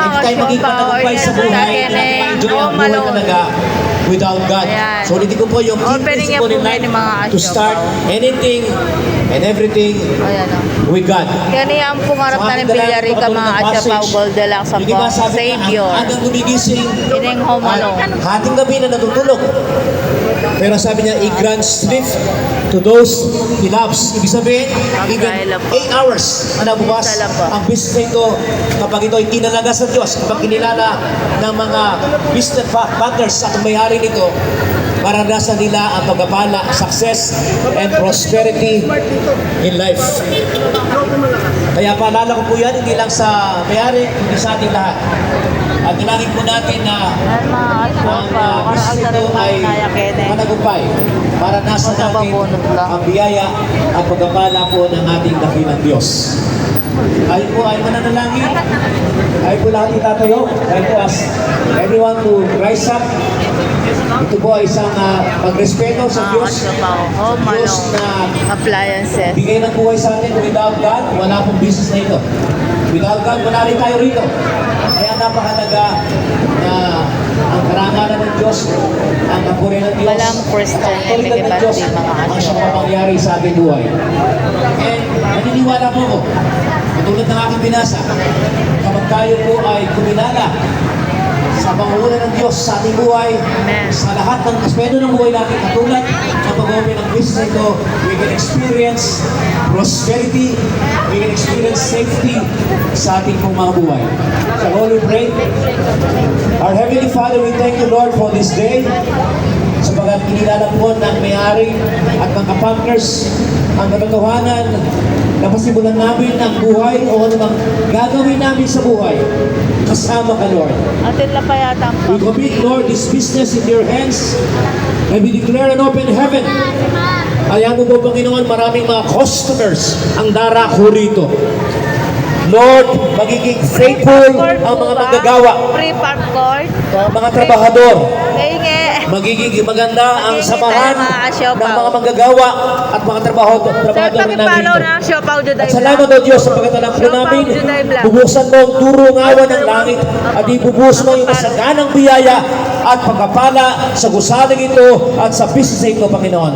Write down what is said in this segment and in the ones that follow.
hindi tayo maging matagumpay sa buhay, enjoy ang buhay talaga without God. Ayan. So ulitin ko po yung key Opening principle niya in po life ni mga to start anything and everything Ayan o. with God. Kaya niya ang pungarap na ng Villarica mga Atsapaw Goldilocks sa po, Savior. Hanggang gumigising, Ining homalo. hating gabi na natutulog. Pero sabi niya, i-grant sleep to those he loves. Ibig sabihin, even 8 hours na nabukas ang business nito kapag ito ay tinalaga sa Diyos, kapag kinilala ng mga business partners at may-ari nito, maranasan nila ang pagpapala, success, and prosperity in life. Kaya paalala ko po yan, hindi lang sa may-ari, hindi sa ating lahat. At nilangin po natin na ang business nito ay managumpay. Maranasan natin ang biyaya at pagpapala po ng ating dakilang Diyos. Ay po ay mananalangin. Ay po lahat itatayo. Ay po ask everyone to rise up. Ito po ay isang pagrespeto sa Diyos. Diyos na appliances. bigay ng buhay sa atin. Without God, wala pong business na ito. Without God, wala rin tayo rito. Kaya napakalaga na ang karangalan ng Diyos, ang kapurihan ng Diyos, Walang Christian ang ng Diyos, ang siyang mapangyari sa ating buhay. And naniniwala po ko, katulad ng aking binasa, kapag tayo po ay kumilala sa pangunguna ng Diyos sa ating buhay, sa lahat ng aspeto ng buhay natin, katulad ng pag-open ng business ito, we can experience prosperity, we can experience safety sa ating pong mga buhay. So Lord, we pray. Our Heavenly Father, we thank you, Lord, for this day. Sapagat kinilala po ng may-ari at mga partners ang katotohanan na pasimulan namin ang buhay o anumang gagawin namin sa buhay. Kasama ka, Lord. Atin lang pa yata ang We commit, Lord, this business in your hands and we declare an open heaven. Ayaw mo po, Panginoon, maraming mga customers ang darako rito. Lord, magiging faithful ang mga manggagawa, Free popcorn. mga trabahador. Magiging Magiging maganda ang samahan tayo, mga ng mga manggagawa at mga trabahador Sir, namin pakipalo dito. na ang Siopaw Juday At salamat o Diyos sa pagkatalang po namin, bubuksan mo ang turong awa ng langit at ibubuhos mo yung masaganang biyaya at pagkapala sa gusaling ito at sa business ito, Panginoon.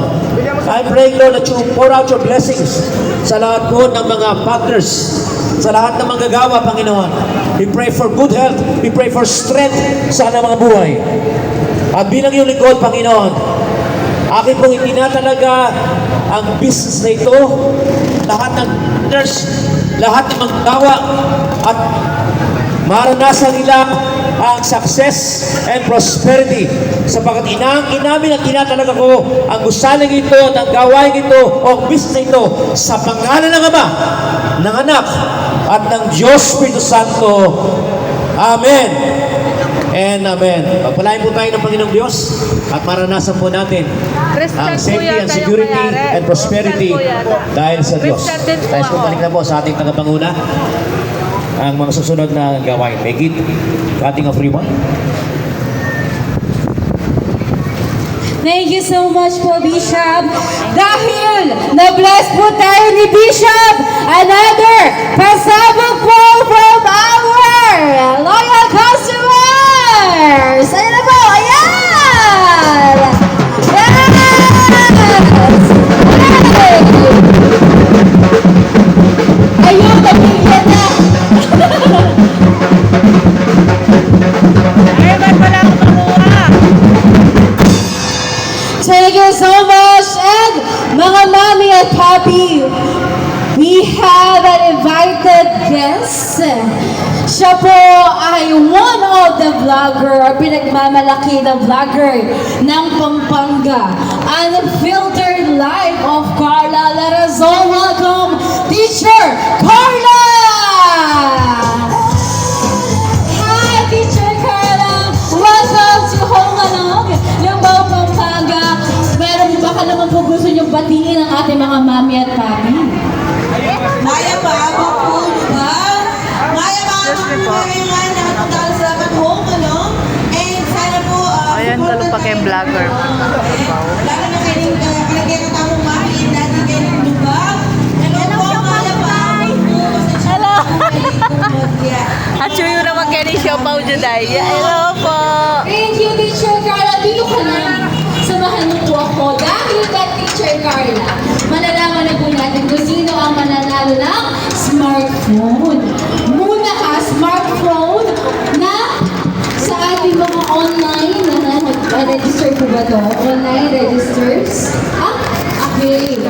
I pray, Lord, that you pour out your blessings sa lahat po ng mga partners, sa lahat ng manggagawa, Panginoon. We pray for good health. We pray for strength sa mga buhay. At bilang iyong lingkod, Panginoon, akin pong itinatalaga ang business na ito, lahat ng partners, lahat ng manggagawa, at maranasan nila ang success and prosperity sapagkat inamin at tinatalaga ko ang gusaling ito at ang gawain ito o ang business ito sa pangalan ng Ama, ng Anak at ng Diyos Espiritu Santo. Amen and Amen. Pagpalain po tayo ng Panginoong Diyos at maranasan po natin ang safety and security and prosperity dahil sa Diyos. Tayo po balik na po sa ating tagapanguna ang mga susunod na gawain. Make it cutting of ribbon. Thank you so much po, Bishop. Dahil na-bless po tayo ni Bishop, another pasabog po from our loyal customers. Ayan na po, ayan! Yes! Ayun, pamilya na. Ay, ba't wala akong makuha? Thank you so much. And mga mami at papi, we have an invited guest. Siya po ay one of the vlogger, pinagmamalaki na vlogger ng Pampanga. Unfiltered Life of Carla. Let us all welcome Teacher Carla! Hi, Teacher Carla! Welcome to Home Along, yung buong Pampanga. Pero baka naman po gusto niyong batiin ang ating mga mami at papi. Maya ba? Po, diba? Maya ba? Ngayon, nakatagdala sa dapat home, ano? And sana po, Ayan, kalupa kayong vlogger. lalo na kayo kalagyan ng tamong mami, dati kayo ng lubag. Hello po, Maya ba? Hello! At yung naman kayo ni Siopaw Juday. Hello po. Thank you, Teacher Carla. Dito ka lang. Samahan niyo po ako. Dahil that Teacher Carla, malalaman na po natin kung sino ang mananalo ng smartphone. Muna ha, smartphone na sa ating mga online na register po ba to? Online registers? Ah, okay.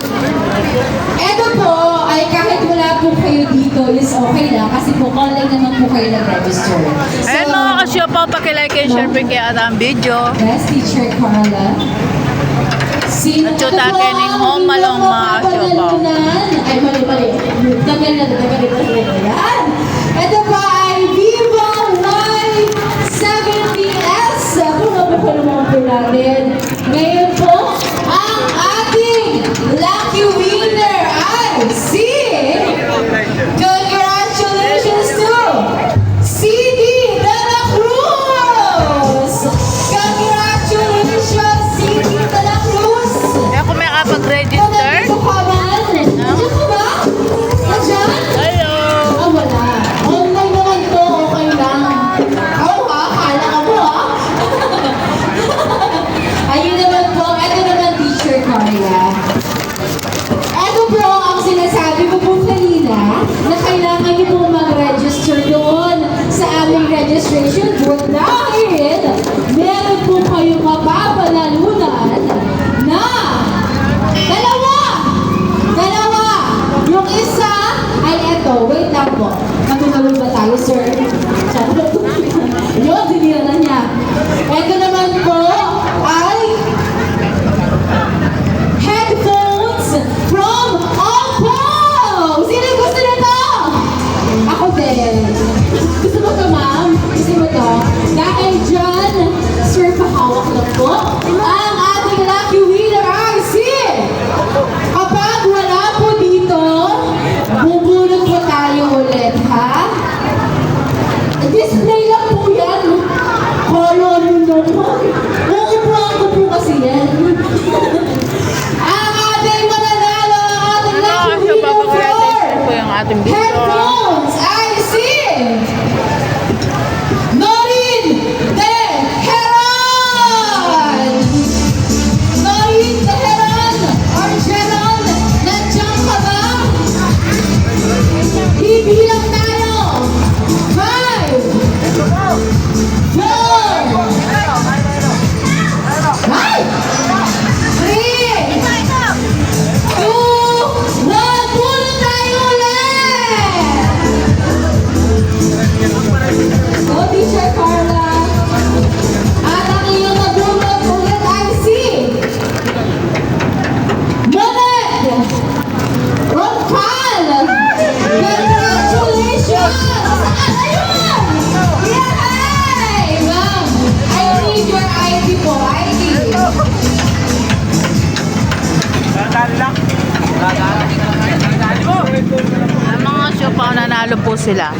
Ito po ay kahit wala po kayo dito is okay lang kasi po online naman po kayo nag-register. Ayan mga ka-Siopaw, pakilike and share po kaya ang video. Yes, Teacher Carla. Sino Chuta po kening ang home malong inyong mga Siopaw. kapanalunan? Ay, mali. Tagal na. Yan. Ito pa ay Vivo Y70S. Kung ano pa naman po natin. Ngayon po, ang ating lucky winner ay si... Congratulations to CD De La Cruz! Congratulations, CD De La Cruz! Kaya kung may kapag-register. Nandito ka ba? Nandiyan ka ba? Nandiyan? Hello. Ah, wala. Online naman to, okay lang. Oh, ha? Kala ka mo, ha? Ayun naman po, ito naman, Teacher Carla. Ito bro, ang sinasabi ko po kanina na kailangan niyo po mag-register doon sa aming registration board dahil meron po kayong mapapanalunan na dalawa! Yung isa ay eto, wait lang po. Matutulog ba tayo, sir? Yun, dinira na niya. Ito naman po ay headphones from Oppo! Sino gusto nito? Ako din. Gusto mo to, ma'am? Gusto mo to? Dahil dyan, sir, pahawak lang po. Ang ating lucky winner ay si... Kapag wala po dito, bubulot po tayo ulit, ha? Display lang po yan. Color naman. Uupuan ko po kasi yan. Ang ating mananalo, ang ating Ano lucky ka-Siopaw, winner pag-register po for yung ating video. headphones ay si Norin De Heron! Norin De Heron or Jeron, nandiyan ka ba? Bibilang tayo. 5, 4, ay! 3, 2, 1, pulot tayo ulit! Go, Teacher Carla. At ang iyong nabulot ulit ay si Monet Roncal! Congratulations! Saan? Ayun! Yay! Ma'am, I need your ID po. ID. Ang mga Siopaw, nanalo po sila.